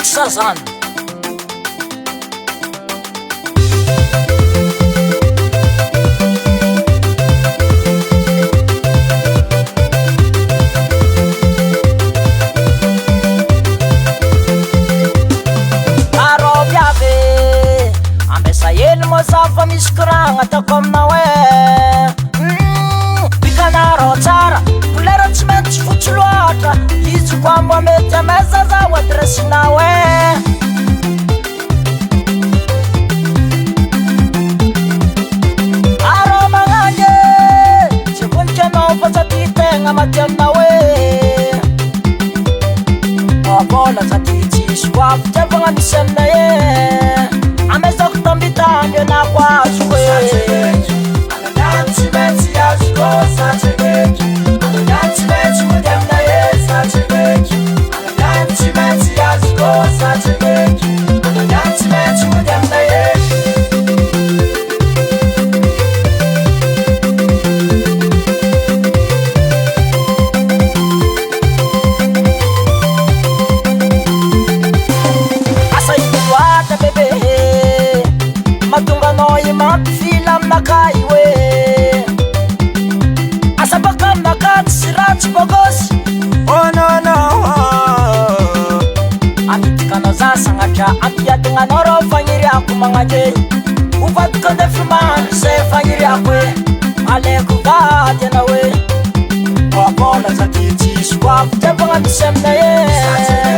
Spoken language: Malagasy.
Sazan arobiave ambesa yely mozafa misy koragna ataoko aminao bikanaro tsara kolera tsy maintsy fotsy loatra izy koa mba mety amezaza ho adresinao aro magnany tsy voninkanao fa sady tegna maty aminao vola sady tsisy koa fitiavagna misy aminay amezako tambitamby anako azo tsy maintsy azoko satreky tsy maintsy mody aminay satreky tsy maintsy azoko satreky tsy maintsy mody aminay asa iloata bebe matonga anao mampifila aminakay oh no no amitikana za sagnatra ampiadigna rô fagniriako magnany uvadika andefimandry se fagniriako aleko vady anao vola sady tsisy koa fitiavagna misy aminay